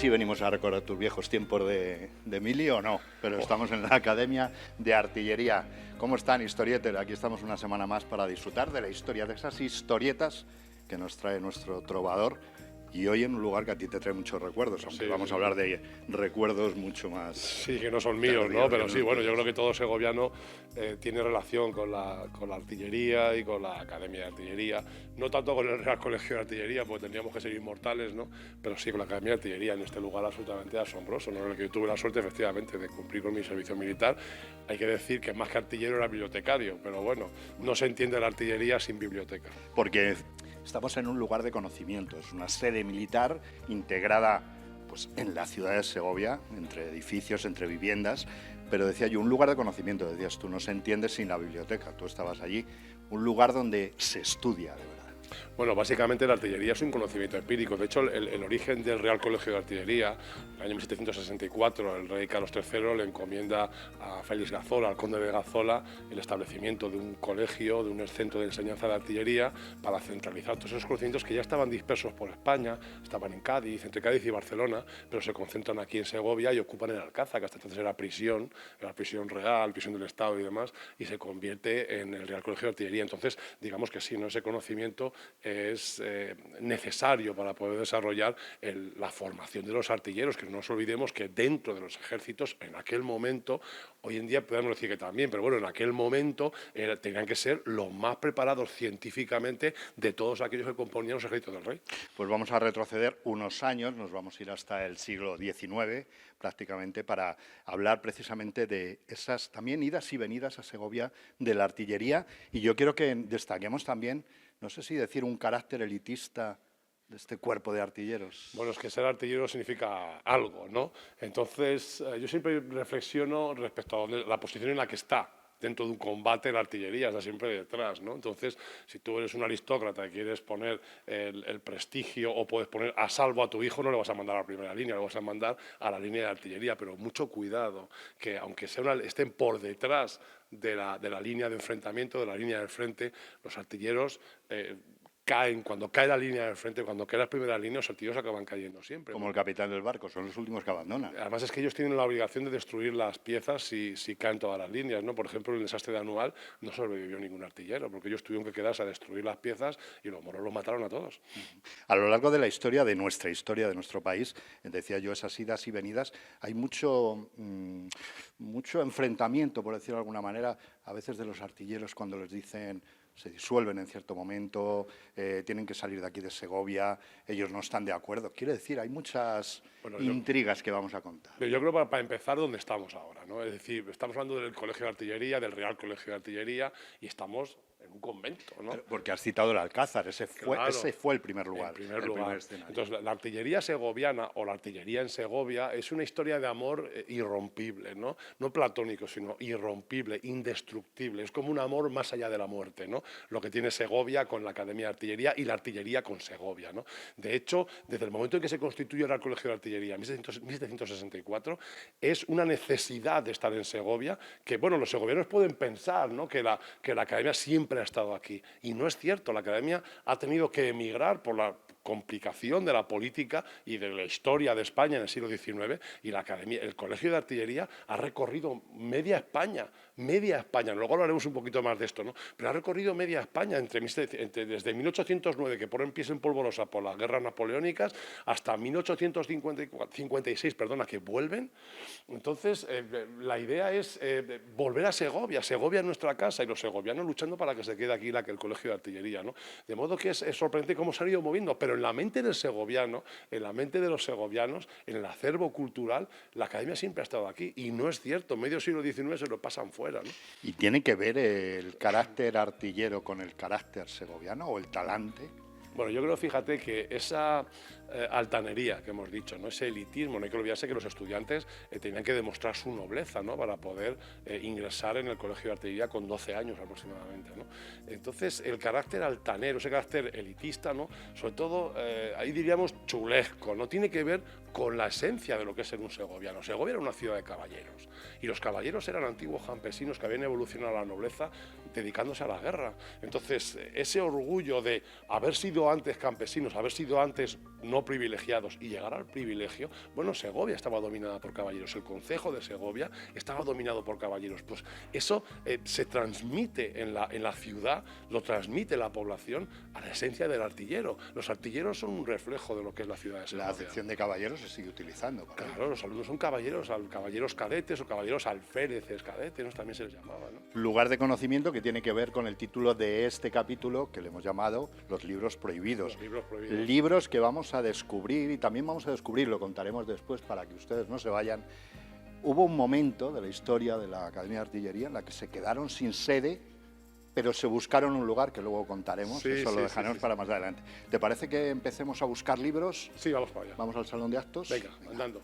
si venimos a recordar tus viejos tiempos de mili o no, pero estamos en la Academia de Artillería. ¿Cómo están, historietas? Aquí estamos una semana más para disfrutar de la historia, de esas historietas que nos trae nuestro trovador. Y hoy en un lugar que a ti te trae muchos recuerdos, aunque vamos a hablar de recuerdos mucho más... Sí, que no son míos, ¿no? Pero sí, bueno, yo creo que todo segoviano tiene relación con la artillería y con la Academia de Artillería. No tanto con el Real Colegio de Artillería, porque tendríamos que ser inmortales, ¿no? Pero sí con la Academia de Artillería, en este lugar absolutamente asombroso, ¿no? En el que yo tuve la suerte, efectivamente, de cumplir con mi servicio militar. Hay que decir que más que artillero era bibliotecario, pero bueno, no se entiende la artillería sin biblioteca. Porque estamos en un lugar de conocimiento, es una sede militar integrada pues, en la ciudad de Segovia, entre edificios, entre viviendas, pero decía yo, un lugar de conocimiento, decías tú, no se entiende sin la biblioteca, tú estabas allí, un lugar donde se estudia, de verdad. Bueno, básicamente la artillería es un conocimiento empírico. De hecho, el origen del Real Colegio de Artillería, en el año 1764, el rey Carlos III le encomienda a Félix Gazola, al conde de Gazola, el establecimiento de un colegio, de un centro de enseñanza de artillería, para centralizar todos esos conocimientos que ya estaban dispersos por España, estaban en Cádiz, entre Cádiz y Barcelona, pero se concentran aquí en Segovia y ocupan el Alcázar, que hasta entonces era prisión real, prisión del Estado y demás, y se convierte en el Real Colegio de Artillería. Entonces, digamos que sí, ¿no? Ese conocimiento es necesario para poder desarrollar la formación de los artilleros, que no nos olvidemos que dentro de los ejércitos, en aquel momento, hoy en día podemos decir que también, pero bueno, en aquel momento tenían que ser los más preparados científicamente de todos aquellos que componían los ejércitos del rey. Pues vamos a retroceder unos años, nos vamos a ir hasta el siglo XIX, prácticamente, para hablar precisamente de esas también idas y venidas a Segovia de la artillería. Y yo quiero que destaquemos también, no sé si decir un carácter elitista de este cuerpo de artilleros. Bueno, es que ser artillero significa algo, ¿no? Entonces, yo siempre reflexiono respecto a la posición en la que está dentro de un combate. La artillería está siempre detrás, ¿no? Entonces, si tú eres un aristócrata y quieres poner el prestigio o puedes poner a salvo a tu hijo, no le vas a mandar a la primera línea, le vas a mandar a la línea de artillería, pero mucho cuidado, que aunque estén por detrás de la línea de enfrentamiento, de la línea del frente, los artilleros caen, cuando cae la línea del frente, cuando cae la primera línea, los artilleros acaban cayendo siempre. Como el capitán del barco, son los últimos que abandonan. Además es que ellos tienen la obligación de destruir las piezas si caen todas las líneas, ¿no? Por ejemplo, en el desastre de Anual no sobrevivió ningún artillero, porque ellos tuvieron que quedarse a destruir las piezas y los moros los mataron a todos. A lo largo de la historia, de nuestro país, decía yo, esas idas y venidas, hay mucho enfrentamiento, por decirlo de alguna manera, a veces de los artilleros cuando les dicen se disuelven en cierto momento, tienen que salir de aquí de Segovia, ellos no están de acuerdo. Quiere decir, hay muchas intrigas que vamos a contar. Pero yo creo para empezar donde estamos ahora, ¿no? Es decir, estamos hablando del Colegio de Artillería, del Real Colegio de Artillería, y estamos en un convento, ¿no? Porque has citado el Alcázar, ese fue el primer lugar. El primer escenario. Entonces, la artillería segoviana o la artillería en Segovia es una historia de amor irrompible, ¿no? No platónico, sino irrompible, indestructible. Es como un amor más allá de la muerte, ¿no? Lo que tiene Segovia con la Academia de Artillería y la artillería con Segovia, ¿no? De hecho, desde el momento en que se constituye el Colegio de Artillería en 1764, es una necesidad de estar en Segovia, que, bueno, los segovianos pueden pensar, ¿no? que la Academia siempre ha estado aquí. Y no es cierto, la Academia ha tenido que emigrar por la complicación de la política y de la historia de España en el siglo XIX, y la Academia, el Colegio de Artillería ha recorrido media España, luego hablaremos un poquito más de esto, ¿no? Pero ha recorrido media España desde 1809, que pone en pies en polvorosa por las guerras napoleónicas, hasta 1856, que vuelven. Entonces, la idea es volver a Segovia. Segovia es nuestra casa y los segovianos luchando para que se quede aquí el Colegio de Artillería, ¿no? De modo que es sorprendente cómo se ha ido moviendo, pero en la mente del segoviano, en la mente de los segovianos, en el acervo cultural, la Academia siempre ha estado aquí, y no es cierto, medio siglo XIX se lo pasan fuera, ¿no? ¿Y tiene que ver el carácter artillero con el carácter segoviano o el talante? Bueno, yo creo, fíjate, que esa altanería que hemos dicho, ¿no? Ese elitismo, no hay que olvidarse que los estudiantes tenían que demostrar su nobleza, ¿no? Para poder ingresar en el Colegio de Artillería con 12 años aproximadamente, ¿no? Entonces, el carácter altanero, ese carácter elitista, ¿no? Sobre todo, ahí diríamos chulesco, no tiene que ver con la esencia de lo que es ser un segoviano. Segovia era una ciudad de caballeros, y los caballeros eran antiguos campesinos que habían evolucionado a la nobleza dedicándose a la guerra. Entonces, ese orgullo de haber sido antes campesinos, haber sido antes no no privilegiados y llegar al privilegio. Bueno, Segovia estaba dominada por caballeros, el concejo de Segovia estaba dominado por caballeros. Pues eso se transmite en la ciudad, lo transmite la población a la esencia del artillero. Los artilleros son un reflejo de lo que es la ciudad de Segovia. La acepción de caballeros se sigue utilizando. Claro, los alumnos son caballeros, caballeros cadetes o caballeros alféreces cadetes, ¿no? También se les llamaba, ¿no? Lugar de conocimiento que tiene que ver con el título de este capítulo que le hemos llamado Los libros prohibidos. Los libros prohibidos. Libros que vamos a descubrir y también vamos a descubrir, lo contaremos después para que ustedes no se vayan. Hubo un momento de la historia de la Academia de Artillería en la que se quedaron sin sede, pero se buscaron un lugar que luego contaremos, Sí, eso sí, lo dejaremos para más adelante. ¿Te parece que empecemos a buscar libros? Sí, vamos para allá. Vamos al salón de actos. Venga, andando.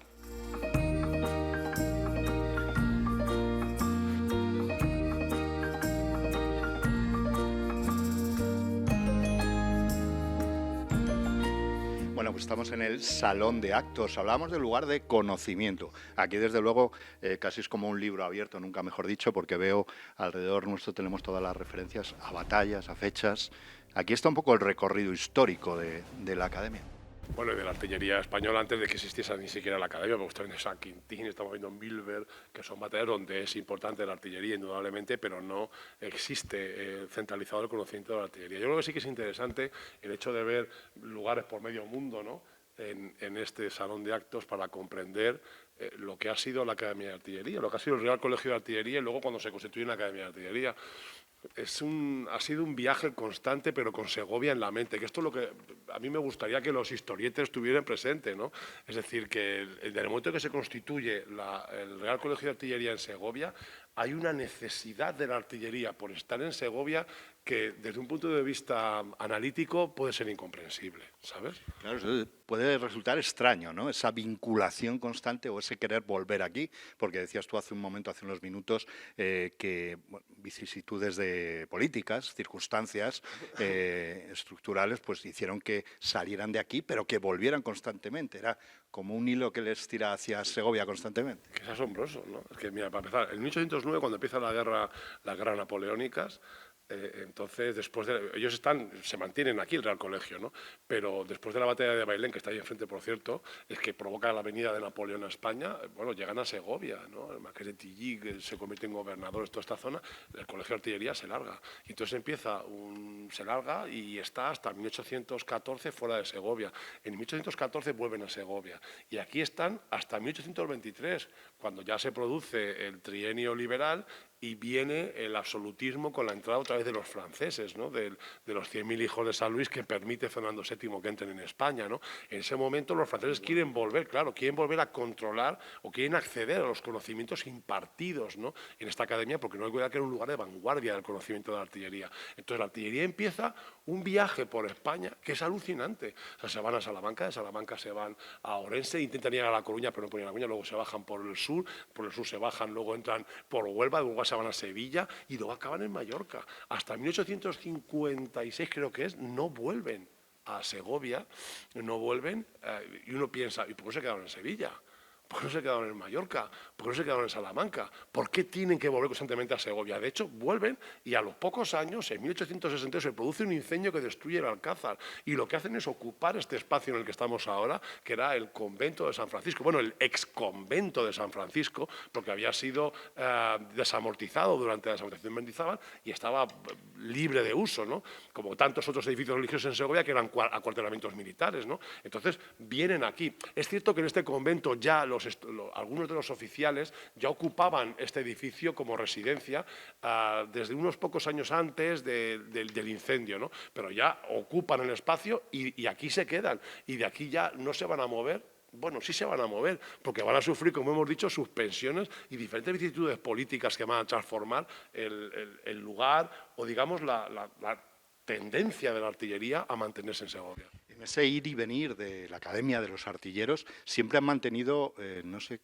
Bueno, pues estamos en el salón de actos. Hablamos del lugar de conocimiento. Aquí, desde luego, casi es como un libro abierto, nunca mejor dicho, porque veo alrededor nuestro tenemos todas las referencias a batallas, a fechas. Aquí está un poco el recorrido histórico de la academia. Bueno, y de la artillería española antes de que existiese ni siquiera la academia, porque estamos viendo San Quintín, estamos viendo Milver, que son batallas donde es importante la artillería, indudablemente, pero no existe centralizado el conocimiento de la artillería. Yo creo que sí que es interesante el hecho de ver lugares por medio mundo, ¿no?, en este salón de actos para comprender lo que ha sido la Academia de Artillería, lo que ha sido el Real Colegio de Artillería y luego cuando se constituye una Academia de Artillería. Ha sido un viaje constante, pero con Segovia en la mente, que esto es lo que a mí me gustaría que los historietes tuvieran presente, ¿no? Es decir, que desde el momento que se constituye el Real Colegio de Artillería en Segovia, hay una necesidad de la artillería por estar en Segovia que desde un punto de vista analítico puede ser incomprensible, ¿sabes? Claro, eso puede resultar extraño, ¿no? Esa vinculación constante o ese querer volver aquí, porque decías tú hace un momento, hace unos minutos, que vicisitudes de políticas, circunstancias estructurales, pues hicieron que salieran de aquí, pero que volvieran constantemente. Era como un hilo que les tira hacia Segovia constantemente. Que es asombroso, ¿no? Es que, mira, para empezar, en 1809, cuando empieza las guerras napoleónicas, entonces, ellos se mantienen aquí, el Real Colegio, ¿no? Pero después de la batalla de Bailén, que está ahí enfrente, por cierto, es que provoca la venida de Napoleón a España, bueno, llegan a Segovia, ¿no? El marqués de Tilly, que se convierte en gobernador de toda esta zona, el Colegio de Artillería se larga. Y entonces se larga y está hasta 1814 fuera de Segovia. En 1814 vuelven a Segovia. Y aquí están hasta 1823, cuando ya se produce el trienio liberal y viene el absolutismo con la entrada otra vez de los franceses, ¿no?, de los 100.000 hijos de San Luis que permite Fernando VII que entren en España, ¿no? En ese momento los franceses quieren volver a controlar o quieren acceder a los conocimientos impartidos, ¿no?, en esta academia, porque no hay que olvidar que era un lugar de vanguardia del conocimiento de la artillería. Entonces la artillería empieza un viaje por España que es alucinante. O sea, se van a Salamanca, de Salamanca se van a Orense, intentan llegar a La Coruña, pero no pueden ir a La Coruña, luego se bajan por el sur se bajan, luego entran por Huelva, luego se van a Sevilla y luego acaban en Mallorca. Hasta 1856 creo que es, no vuelven a Segovia, no vuelven, y uno piensa, ¿y por qué se quedaron en Sevilla? ¿Por qué no se quedaron en Mallorca? ¿Por qué no se quedaron en Salamanca? ¿Por qué tienen que volver constantemente a Segovia? De hecho, vuelven y a los pocos años, en 1860, se produce un incendio que destruye el Alcázar. Y lo que hacen es ocupar este espacio en el que estamos ahora, que era el convento de San Francisco. Bueno, el exconvento de San Francisco, porque había sido desamortizado durante la desamortización de Mendizábal y estaba libre de uso, ¿no? Como tantos otros edificios religiosos en Segovia que eran acuartelamientos militares, ¿no? Entonces, vienen aquí. Es cierto que en este convento ya algunos de los oficiales ya ocupaban este edificio como residencia desde unos pocos años antes del incendio, ¿no? Pero ya ocupan el espacio y aquí se quedan. Y de aquí ya no se van a mover. Bueno, sí se van a mover, porque van a sufrir, como hemos dicho, suspensiones y diferentes vicisitudes políticas que van a transformar el lugar o, digamos, la tendencia de la artillería a mantenerse en Segovia. En ese ir y venir de la Academia de los Artilleros siempre han mantenido, no sé,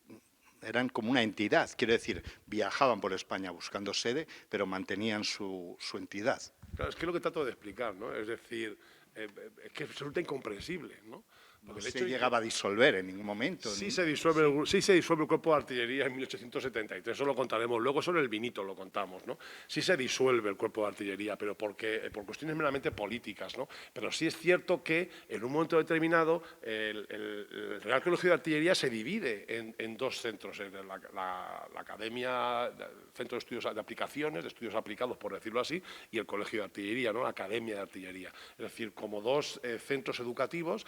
eran como una entidad. Quiero decir, viajaban por España buscando sede, pero mantenían su entidad. Claro, es que es lo que trato de explicar, ¿no? Es decir, es que resulta incomprensible, ¿no? No se llegaba a disolver en ningún momento. Sí se disuelve el cuerpo de artillería en 1873, eso lo contaremos. Luego sobre el vinito lo contamos, ¿no? Sí se disuelve el cuerpo de artillería, pero por cuestiones meramente políticas, ¿no? Pero sí es cierto que en un momento determinado el Real Colegio de Artillería se divide en dos centros, la Academia, Centro de Estudios de Aplicaciones, de Estudios Aplicados, por decirlo así, y el Colegio de Artillería, ¿no? La Academia de Artillería. Es decir, como dos centros educativos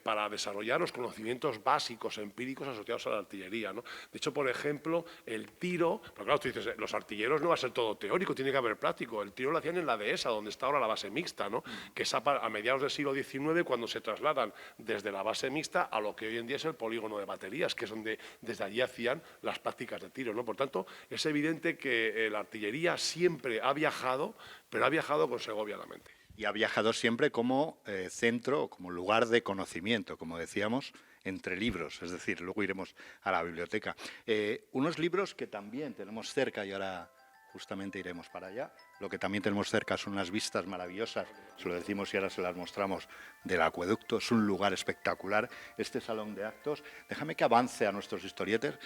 para desarrollar los conocimientos básicos, empíricos asociados a la artillería, ¿no? De hecho, por ejemplo, el tiro, pero claro, tú dices, los artilleros no va a ser todo teórico, tiene que haber práctico. El tiro lo hacían en la dehesa, donde está ahora la base mixta, ¿no? Que es a mediados del siglo XIX cuando se trasladan desde la base mixta a lo que hoy en día es el polígono de baterías, que es donde desde allí hacían las prácticas de tiro, ¿no? Por tanto, es evidente que la artillería siempre ha viajado, pero ha viajado con Segovia a la mente. Y ha viajado siempre como centro, como lugar de conocimiento, como decíamos, entre libros, es decir, luego iremos a la biblioteca. Unos libros que también tenemos cerca, y ahora justamente iremos para allá, lo que también tenemos cerca son unas vistas maravillosas, se lo decimos y ahora se las mostramos, del acueducto, es un lugar espectacular, este salón de actos. Déjame que avance a nuestros historietes.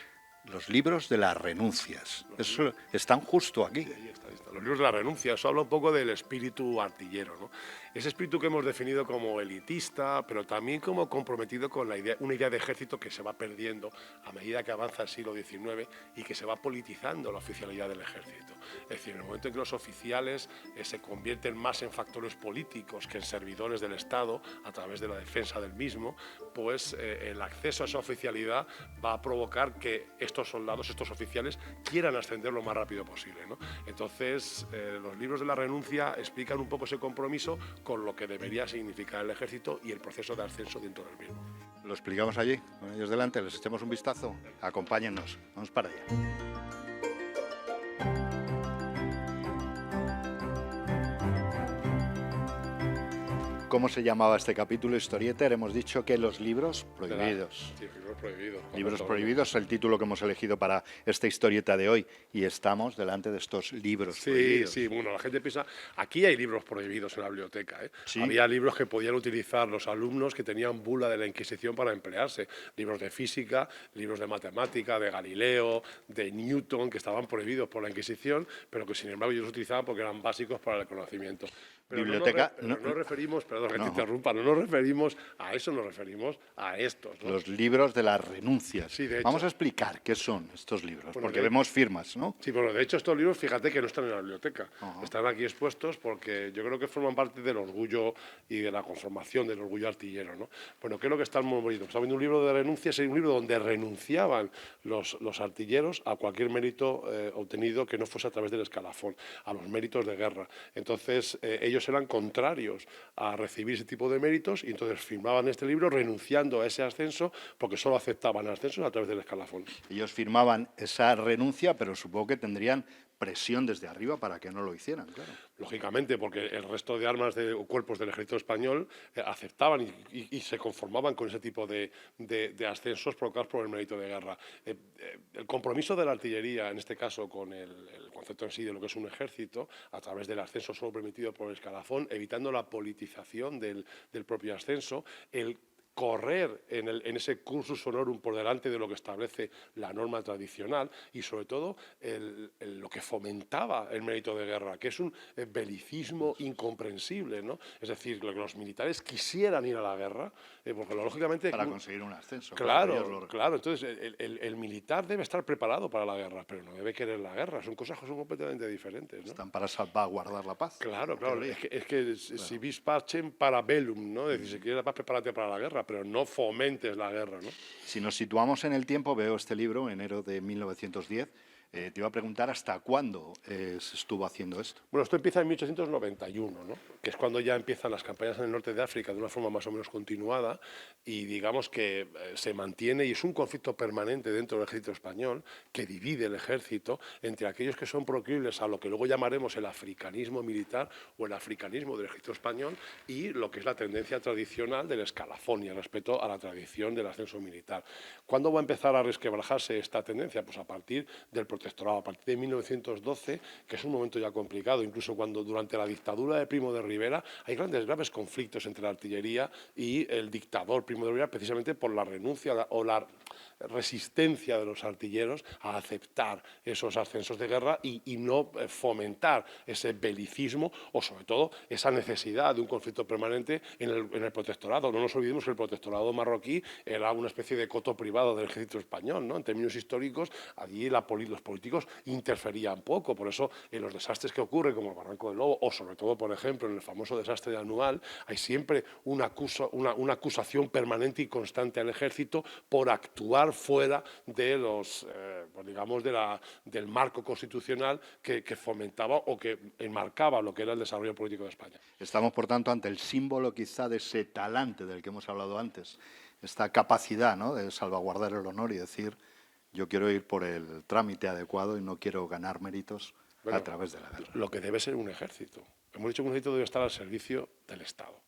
Los libros de las renuncias, eso están justo aquí. Sí, ahí está. Los libros de la renuncia, eso habla un poco del espíritu artillero, ¿no? Ese espíritu que hemos definido como elitista, pero también como comprometido con una idea de ejército que se va perdiendo a medida que avanza el siglo XIX y que se va politizando la oficialidad del ejército. Es decir, en el momento en que los oficiales se convierten más en factores políticos que en servidores del Estado a través de la defensa del mismo, pues el acceso a esa oficialidad va a provocar que estos soldados, estos oficiales, quieran ascender lo más rápido posible, ¿no? Entonces, los libros de la renuncia explican un poco ese compromiso con lo que debería significar el ejército y el proceso de ascenso dentro del mismo. Lo explicamos allí, con ellos delante, les echemos un vistazo, acompáñennos, vamos para allá. ¿Cómo se llamaba este capítulo, Historieter? Hemos dicho que los libros prohibidos. Sí, libros prohibidos. Libros prohibidos, el título que hemos elegido para esta historieta de hoy. Y estamos delante de estos libros prohibidos. Sí, bueno, la gente piensa, aquí hay libros prohibidos en la biblioteca, ¿eh? ¿Sí? Había libros que podían utilizar los alumnos que tenían bula de la Inquisición para emplearse. Libros de física, libros de matemática, de Galileo, de Newton, que estaban prohibidos por la Inquisición, pero que sin embargo ellos utilizaban porque eran básicos para el conocimiento. Pero biblioteca, no nos referimos, perdón que te interrumpa, no nos referimos a eso, nos referimos a estos, ¿no? Los libros de las renuncias. Sí, de hecho. Vamos a explicar qué son estos libros, Bueno, porque vemos firmas, ¿no? Sí, bueno, de hecho estos libros, fíjate que no están en la biblioteca, están aquí expuestos porque yo creo que forman parte del orgullo y de la conformación del orgullo artillero, ¿no? Bueno, ¿qué es lo que están muy bonitos? Estamos viendo un libro de renuncias, es un libro donde renunciaban los artilleros a cualquier mérito obtenido que no fuese a través del escalafón, a los méritos de guerra. Entonces, ellos eran contrarios a recibir ese tipo de méritos y entonces firmaban este libro renunciando a ese ascenso porque solo aceptaban ascensos a través del escalafón. Ellos firmaban esa renuncia, pero supongo que tendrían presión desde arriba para que no lo hicieran, claro. Lógicamente, porque el resto de armas o cuerpos del ejército español aceptaban y se conformaban con ese tipo de ascensos provocados por el mérito de guerra. El compromiso de la artillería, en este caso con el concepto en sí de lo que es un ejército, a través del ascenso solo permitido por el escalafón, evitando la politización del propio ascenso, el correr en ese cursus honorum por delante de lo que establece la norma tradicional y sobre todo lo que fomentaba el mérito de guerra, que es un belicismo incomprensible, ¿no? Es decir, que los militares quisieran ir a la guerra, porque lógicamente... Para conseguir un ascenso. Claro, entonces el militar debe estar preparado para la guerra, pero no debe querer la guerra, son cosas que son completamente diferentes, ¿no? Están para salvaguardar la paz. Claro, es que si vis pacem para bellum, ¿no? Es decir, si quieres la paz, prepárate para la guerra, pero no fomentes la guerra, ¿no? Si nos situamos en el tiempo, veo este libro, enero de 1910, te iba a preguntar hasta cuándo se estuvo haciendo esto. Bueno, esto empieza en 1891, ¿no? Que es cuando ya empiezan las campañas en el norte de África de una forma más o menos continuada y digamos que se mantiene y es un conflicto permanente dentro del ejército español que divide el ejército entre aquellos que son proclives a lo que luego llamaremos el africanismo militar o el africanismo del ejército español y lo que es la tendencia tradicional del escalafón y el respeto a la tradición del ascenso militar. ¿Cuándo va a empezar a resquebrajarse esta tendencia? Pues a partir del proteccionismo protectorado, a partir de 1912, que es un momento ya complicado, incluso cuando durante la dictadura de Primo de Rivera hay graves conflictos entre la artillería y el dictador Primo de Rivera, precisamente por la renuncia o la resistencia de los artilleros a aceptar esos ascensos de guerra y no fomentar ese belicismo o, sobre todo, esa necesidad de un conflicto permanente en el protectorado. No nos olvidemos que el protectorado marroquí era una especie de coto privado del ejército español, ¿no? En términos históricos, allí los políticos interferían poco. Por eso, en los desastres que ocurren, como el Barranco del Lobo, o sobre todo, por ejemplo, en el famoso desastre de Anual, hay siempre una acusación permanente y constante al ejército por actuar fuera de los, digamos, del marco constitucional que fomentaba o que enmarcaba lo que era el desarrollo político de España. Estamos, por tanto, ante el símbolo quizá de ese talante del que hemos hablado antes, esta capacidad, ¿no?, de salvaguardar el honor y decir yo quiero ir por el trámite adecuado y no quiero ganar méritos a través de la guerra. Lo que debe ser un ejército. Hemos dicho que un ejército debe estar al servicio del Estado.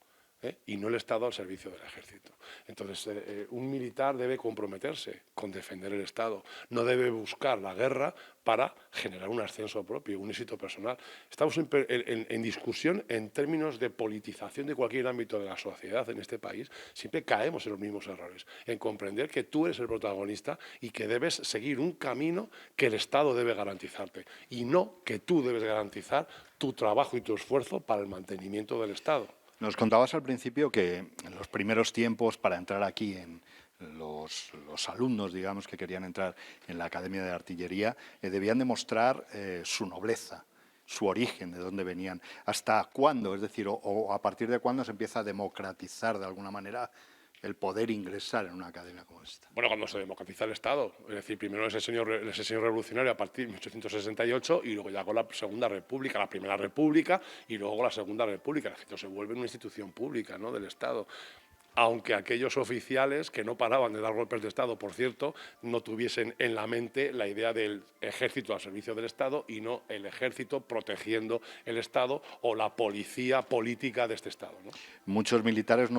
Y no el Estado al servicio del ejército. Entonces, un militar debe comprometerse con defender el Estado, no debe buscar la guerra para generar un ascenso propio, un éxito personal. Estamos en discusión en términos de politización de cualquier ámbito de la sociedad en este país. Siempre caemos en los mismos errores, en comprender que tú eres el protagonista y que debes seguir un camino que el Estado debe garantizarte y no que tú debes garantizar tu trabajo y tu esfuerzo para el mantenimiento del Estado. Nos contabas al principio que en los primeros tiempos, para entrar aquí en los alumnos, digamos, que querían entrar en la Academia de Artillería, debían demostrar su nobleza, su origen, de dónde venían, hasta cuándo, es decir, o a partir de cuándo se empieza a democratizar de alguna manera el poder ingresar en una academia como esta. Bueno, cuando se democratiza el Estado, es decir, primero ese señor revolucionario a partir de 1868 y luego ya con la Segunda República, la Primera República y luego la Segunda República. El ejército se vuelve una institución pública, ¿no?, del Estado. Aunque aquellos oficiales que no paraban de dar golpes de Estado, por cierto, no tuviesen en la mente la idea del ejército al servicio del Estado y no el ejército protegiendo el Estado o la policía política de este Estado, ¿no? Muchos militares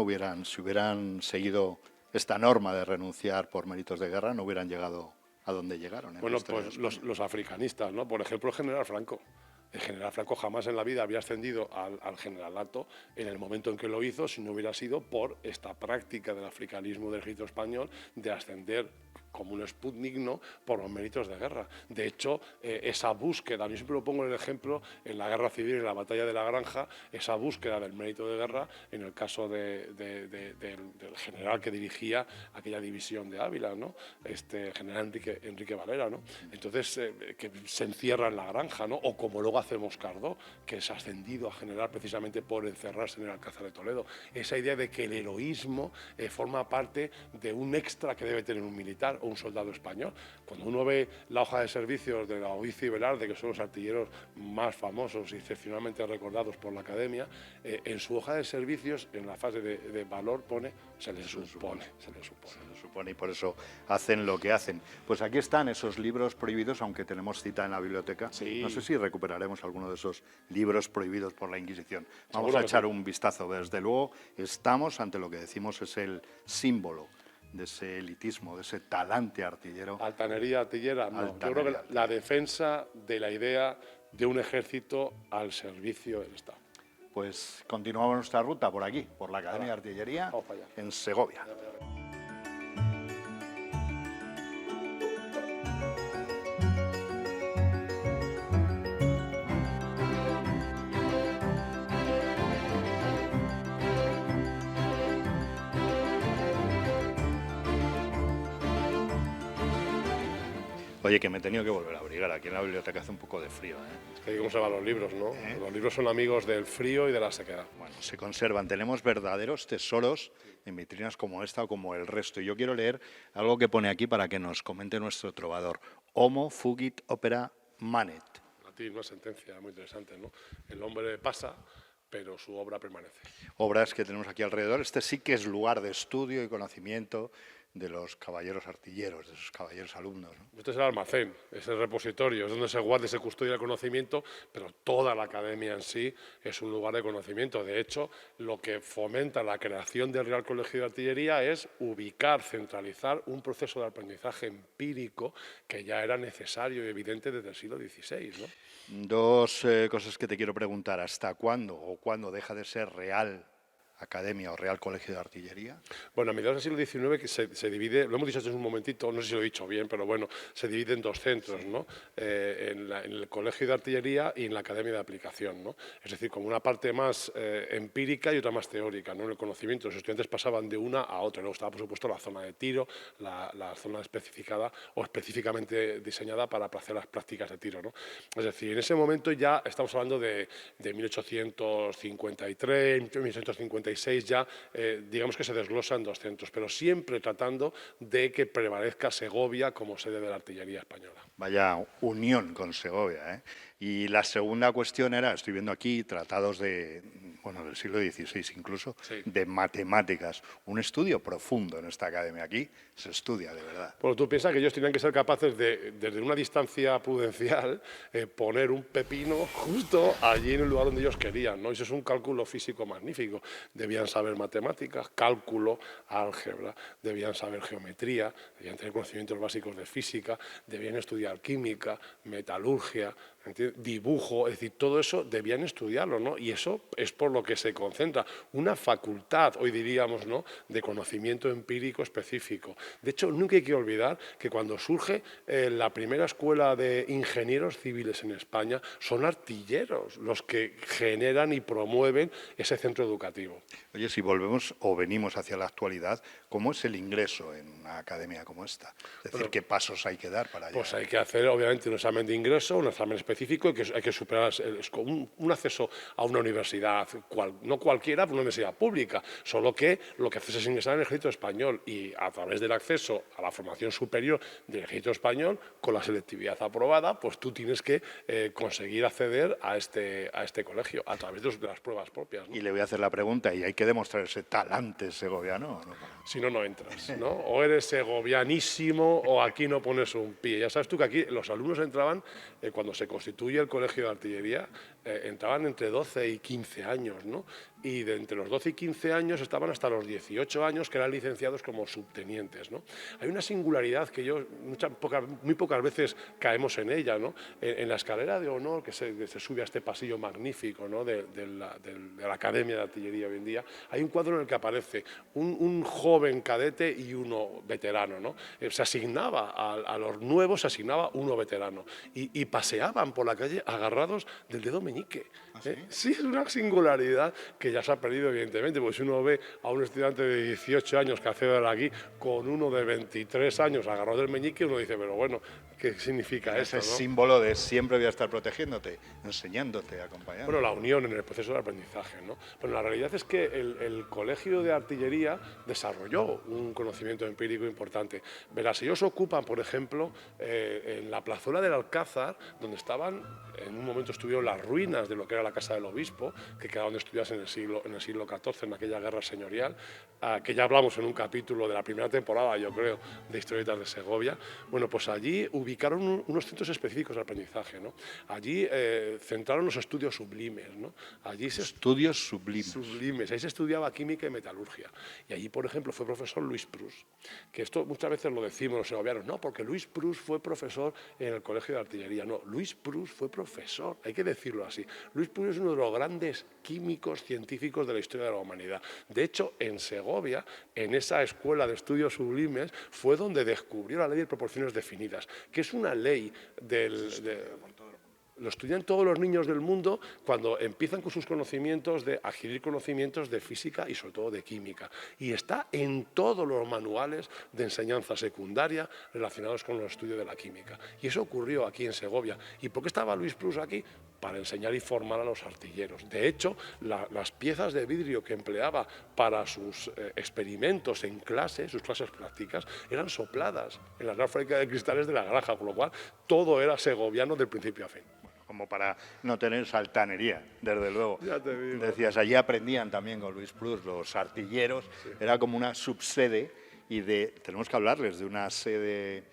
si hubieran seguido esta norma de renunciar por méritos de guerra, no hubieran llegado a donde llegaron. Bueno, pues los africanistas, ¿no? Por ejemplo, el general Franco. El general Franco jamás en la vida había ascendido al generalato en el momento en que lo hizo si no hubiera sido por esta práctica del africanismo del ejército español de ascender como un Sputnik, ¿no?, por los méritos de guerra. De hecho, esa búsqueda, yo siempre lo pongo en el ejemplo, en la guerra civil, en la batalla de la Granja, esa búsqueda del mérito de guerra, en el caso del general que dirigía aquella división de Ávila, ¿no?, general Enrique Valera, ¿no? Entonces, que se encierra en la Granja, ¿no?, o como luego hace Moscardó, que es ascendido a general precisamente por encerrarse en el Alcázar de Toledo. Esa idea de que el heroísmo forma parte de un extra que debe tener un militar o un soldado español. Cuando uno ve la hoja de servicios de Laoiz y Velarde, que son los artilleros más famosos y excepcionalmente recordados por la Academia, en su hoja de servicios, en la fase de valor, pone se les supone. Y por eso hacen lo que hacen. Pues aquí están esos libros prohibidos, aunque tenemos cita en la biblioteca. Sí. No sé si recuperaremos alguno de esos libros prohibidos por la Inquisición. Vamos a echar un vistazo. Desde luego, estamos ante lo que decimos es el símbolo de ese elitismo, de ese talante artillero. Altanería artillera, no. Yo creo que la defensa de la idea de un ejército al servicio del Estado. Pues continuamos nuestra ruta por aquí, por la Academia de Artillería, en Segovia. Oye, que me he tenido que volver a abrigar. Aquí en la biblioteca hace un poco de frío, ¿eh? Es que cómo se van los libros, ¿no? Los libros son amigos del frío y de la sequedad. Bueno, se conservan. Tenemos verdaderos tesoros en vitrinas como esta o como el resto. Y yo quiero leer algo que pone aquí para que nos comente nuestro trovador. Homo fugit opera manet. Latín, una sentencia muy interesante, ¿no? El hombre pasa, pero su obra permanece. Obras que tenemos aquí alrededor. Este sí que es lugar de estudio y conocimiento de los caballeros artilleros, de esos caballeros alumnos, ¿no? Este es el almacén, es el repositorio, es donde se guarda y se custodia el conocimiento, pero toda la academia en sí es un lugar de conocimiento. De hecho, lo que fomenta la creación del Real Colegio de Artillería es ubicar, centralizar un proceso de aprendizaje empírico que ya era necesario y evidente desde el siglo XVI, ¿no? Dos cosas que te quiero preguntar. ¿Hasta cuándo o cuándo deja de ser Real Academia o Real Colegio de Artillería? Bueno, a mediados del siglo XIX que se divide, lo hemos dicho hace un momentito, no sé si lo he dicho bien, pero bueno, se divide en dos centros, ¿no? En el Colegio de Artillería y en la Academia de Aplicación, ¿no? Es decir, como una parte más empírica y otra más teórica, ¿no? En el conocimiento, los estudiantes pasaban de una a otra. Luego estaba, por supuesto, la zona de tiro, la zona especificada o específicamente diseñada para hacer las prácticas de tiro, ¿no? Es decir, en ese momento ya estamos hablando de 1853, 1856, ya digamos que se desglosan dos centros, pero siempre tratando de que prevalezca Segovia como sede de la artillería española. Vaya unión con Segovia, ¿eh? Y la segunda cuestión era, estoy viendo aquí tratados del siglo XVI incluso, Sí. de matemáticas. Un estudio profundo en esta academia. Aquí se estudia de verdad. Bueno, tú piensas que ellos tenían que ser capaces de, desde una distancia prudencial, poner un pepino justo allí en el lugar donde ellos querían, ¿no? Eso es un cálculo físico magnífico. Debían saber matemáticas, cálculo, álgebra, debían saber geometría, debían tener conocimientos básicos de física, debían estudiar química, metalurgia, dibujo, es decir, todo eso debían estudiarlo, ¿no? Y eso es por lo que se concentra. Una facultad, hoy diríamos, ¿no?, de conocimiento empírico específico. De hecho, nunca hay que olvidar que cuando surge la primera escuela de ingenieros civiles en España, son artilleros los que generan y promueven ese centro educativo. Oye, si volvemos o venimos hacia la actualidad, ¿cómo es el ingreso en una academia como esta? Es decir, Bueno, ¿qué pasos hay que dar para allá? pues hay que hacer, obviamente, un examen de ingreso, un examen específico, y que hay que superar un acceso a una universidad, no cualquiera, una universidad pública, solo que lo que haces es ingresar en el ejército español y a través del acceso a la formación superior del ejército español, con la selectividad aprobada, pues tú tienes que conseguir acceder a este colegio a través de las pruebas propias, ¿no? Y le voy a hacer la pregunta, ¿y hay que demostrar ese talante segoviano o no? Si no, no entras, ¿no? O eres segovianísimo o aquí no pones un pie. Ya sabes tú que aquí los alumnos entraban, cuando se constituye el Colegio de Artillería, entraban entre 12 y 15 años, ¿no? Y de entre los 12 y 15 años estaban hasta los 18 años, que eran licenciados como subtenientes, ¿no? Hay una singularidad que muy pocas veces caemos en ella, ¿no? En la escalera de honor que se sube a este pasillo magnífico, ¿no?, de la Academia de Artillería hoy en día, hay un cuadro en el que aparece un joven cadete y uno veterano, ¿no? Se asignaba a los nuevos, se asignaba uno veterano y paseaban por la calle agarrados del dedo meñique. ¿Ah, sí? Sí, es una singularidad que ya se ha perdido, evidentemente, porque si uno ve a un estudiante de 18 años que accede aquí con uno de 23 años agarrado del meñique, uno dice, pero bueno, ¿qué significa Ese esto, no? símbolo de siempre voy a estar protegiéndote, enseñándote, acompañando. Bueno, la unión en el proceso de aprendizaje, ¿no? Pero la realidad es que el Colegio de Artillería desarrolló un conocimiento empírico importante. Verás, ellos ocupan, por ejemplo, en la plazuela del Alcázar, donde estaban, en un momento estuvieron las ruinas de lo que era la Casa del Obispo, que quedaron destruidas en el siglo XIV, en aquella guerra señorial, que ya hablamos en un capítulo de la primera temporada, yo creo, de Historietas de Segovia. Bueno, pues allí ubicaron unos centros específicos de aprendizaje, ¿no? Allí centraron los estudios sublimes, ¿no? Allí Estudios sublimes. sublimes. Ahí se estudiaba química y metalurgia. Y allí, por ejemplo, fue profesor Luis Prus, que esto muchas veces lo decimos los segovianos, no, porque Luis Prus fue profesor en el Colegio de Artillería. No, Luis Prus fue profesor, hay que decirlo así. Luis Prus es uno de los grandes químicos científicos de la historia de la humanidad. De hecho, en Segovia, en esa escuela de estudios sublimes, fue donde descubrió la ley de proporciones definidas, que es una ley lo estudian todos los niños del mundo cuando empiezan con sus conocimientos de adquirir conocimientos de física y sobre todo de química. Y está en todos los manuales de enseñanza secundaria relacionados con los estudios de la química. Y eso ocurrió aquí en Segovia. ¿Y por qué estaba Luis Prus aquí? Para enseñar y formar a los artilleros. De hecho, las piezas de vidrio que empleaba para sus experimentos en clase, sus clases prácticas, eran sopladas en la Real Fábrica de Cristales de la Granja, con lo cual todo era segoviano del principio a fin. Como para no tener saltanería, desde luego. Ya te digo. Decías, allí aprendían también con Luis Prus los artilleros, sí. Era como una subsede y tenemos que hablarles de una sede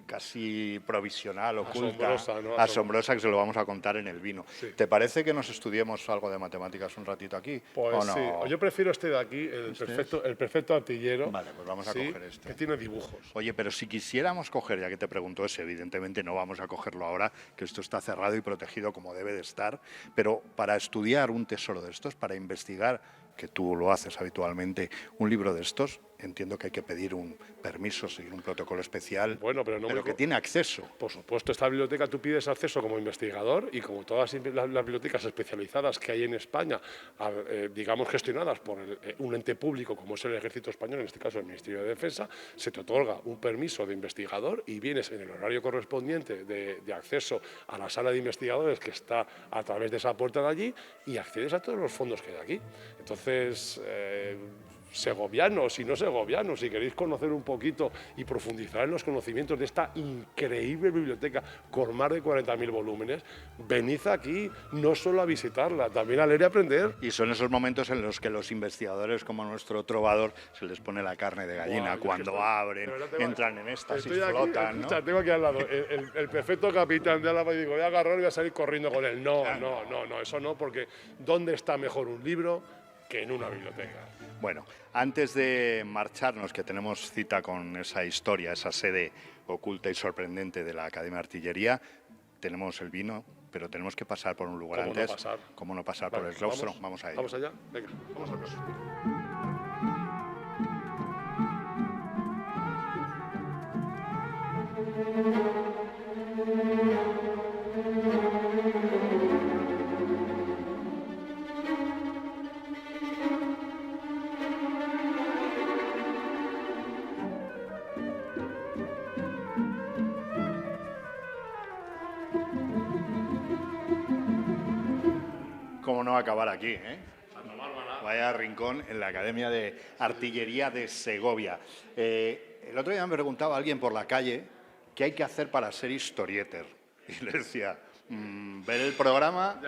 casi provisional, oculta, Asombrosa, ¿no? asombrosa, que se lo vamos a contar en el vino. Sí. ¿Te parece que nos estudiemos algo de matemáticas un ratito aquí? Pues ¿O no? sí, yo prefiero este de aquí, el perfecto artillero. Vale, pues vamos a sí, coger este. Que tiene dibujos. Oye, pero si quisiéramos coger, ya que te pregunto ese, evidentemente no vamos a cogerlo ahora, que esto está cerrado y protegido como debe de estar, pero para estudiar un tesoro de estos, para investigar, que tú lo haces habitualmente, un libro de estos, entiendo que hay que pedir un permiso, seguir un protocolo especial, Bueno, pero no muy que tiene acceso. Por supuesto, esta biblioteca tú pides acceso como investigador y como todas las bibliotecas especializadas que hay en España, digamos gestionadas por un ente público como es el Ejército Español, en este caso el Ministerio de Defensa, se te otorga un permiso de investigador y vienes en el horario correspondiente de acceso a la sala de investigadores que está a través de esa puerta de allí y accedes a todos los fondos que hay aquí. Entonces, segovianos y no segovianos, si queréis conocer un poquito y profundizar en los conocimientos de esta increíble biblioteca con más de 40.000 volúmenes, venid aquí no solo a visitarla, también a leer y aprender. Y son esos momentos en los que los investigadores, como nuestro trovador, se les pone la carne de gallina. Cuando abren, entran en éxtasis, flotan, ¿no? Escucha, tengo aquí al lado el perfecto capitán de Álava y digo, voy a agarrar y voy a salir corriendo con él. No, eso no, porque ¿dónde está mejor un libro que en una biblioteca? Bueno, antes de marcharnos, que tenemos cita con esa historia, esa sede oculta y sorprendente de la Academia de Artillería, tenemos el vino, pero tenemos que pasar por un lugar ¿Cómo antes. no pasar? ¿Cómo no pasar Vale, por el claustro? Vamos a ello. ¿Vamos allá? Venga, vamos al claustro. ¿Cómo no acabar aquí, eh? Vaya rincón en la Academia de Artillería de Segovia. El otro día me preguntaba alguien por la calle qué hay que hacer para ser historieter. Y le decía, ver el programa,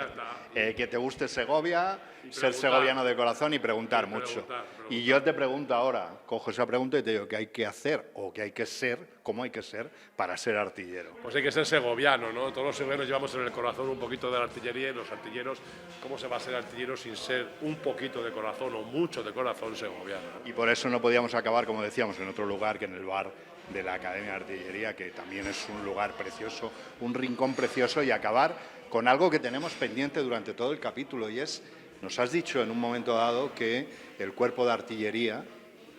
que te guste Segovia, ser segoviano de corazón y preguntar mucho. Y yo te pregunto ahora, cojo esa pregunta y te digo qué hay que hacer o qué hay que ser, cómo hay que ser para ser artillero. Pues hay que ser segoviano, ¿no? Todos los segovianos llevamos en el corazón un poquito de la artillería y los artilleros, ¿cómo se va a ser artillero sin ser un poquito de corazón o mucho de corazón segoviano? Y por eso no podíamos acabar, como decíamos, en otro lugar que en el bar de la Academia de Artillería, que también es un lugar precioso, un rincón precioso, y acabar con algo que tenemos pendiente durante todo el capítulo, y es, nos has dicho en un momento dado que el cuerpo de artillería,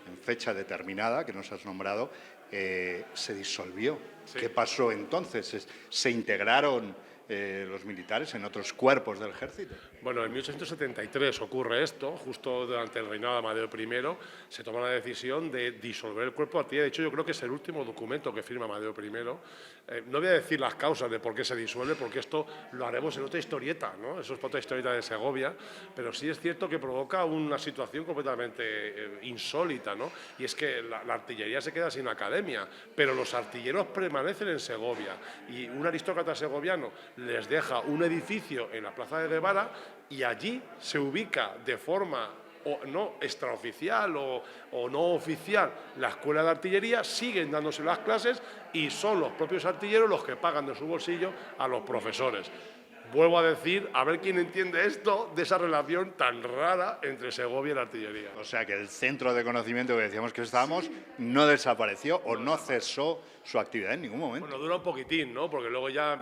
en fecha determinada, que nos has nombrado, se disolvió. Sí. ¿Qué pasó entonces? ¿Se integraron los militares en otros cuerpos del ejército? Bueno, en 1873 ocurre esto, justo durante el reinado de Amadeo I, se toma la decisión de disolver el cuerpo de artillería. De hecho, yo creo que es el último documento que firma Amadeo I. No voy a decir las causas de por qué se disuelve, porque esto lo haremos en otra historieta, ¿no? Eso es otra historieta de Segovia, pero sí es cierto que provoca una situación completamente insólita, ¿no? Y es que la artillería se queda sin academia, pero los artilleros permanecen en Segovia, y un aristócrata segoviano les deja un edificio en la plaza de Guevara y allí se ubica de forma no extraoficial o no oficial la escuela de artillería, siguen dándose las clases y son los propios artilleros los que pagan de su bolsillo a los profesores. Vuelvo a decir, a ver quién entiende esto de esa relación tan rara entre Segovia y la artillería. O sea que el centro de conocimiento que decíamos que estábamos no desapareció o no cesó su actividad en ningún momento. Bueno, dura un poquitín, ¿no? Porque luego ya,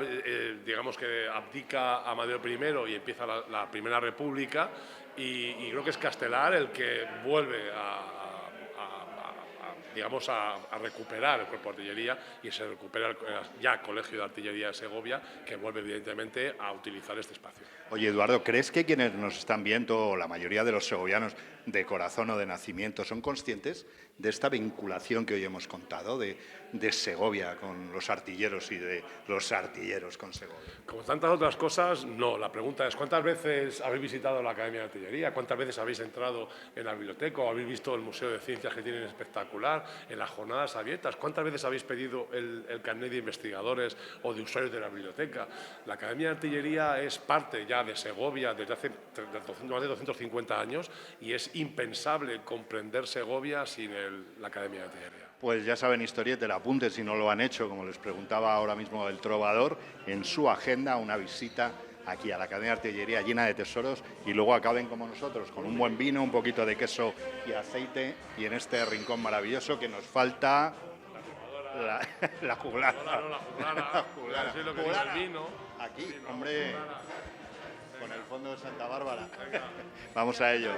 digamos que abdica Amadeo I y empieza la Primera República y creo que es Castelar el que vuelve digamos, a recuperar el cuerpo de artillería y se recupera ya el Colegio de Artillería de Segovia, que vuelve evidentemente a utilizar este espacio. Oye, Eduardo, ¿crees que quienes nos están viendo, la mayoría de los segovianos de corazón o de nacimiento, son conscientes de esta vinculación que hoy hemos contado de Segovia con los artilleros y de los artilleros con Segovia? Como tantas otras cosas, no. La pregunta es, ¿cuántas veces habéis visitado la Academia de Artillería? ¿Cuántas veces habéis entrado en la biblioteca o habéis visto el Museo de Ciencias que tienen espectacular? en las jornadas abiertas. ¿Cuántas veces habéis pedido el carnet de investigadores o de usuarios de la biblioteca? La Academia de Artillería es parte ya de Segovia desde hace más de 250 años y es impensable comprender Segovia sin la Academia de Artillería. Pues ya saben, historieter, apunten si no lo han hecho, como les preguntaba ahora mismo el trovador, en su agenda una visita aquí a la Academia de Artillería llena de tesoros y luego acaben como nosotros, con un buen vino, un poquito de queso y aceite y en este rincón maravilloso que nos falta la juglara. La juglara. Sí, lo que dice el vino. Aquí, Vino, hombre, juglara. con el fondo de Santa Bárbara. Vamos a ello.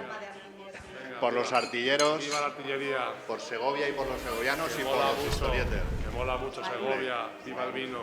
Por los artilleros, Viva la artillería. por Segovia y por los segovianos Que y por mola los mucho, historieter. que mola mucho Segovia. Viva el vino.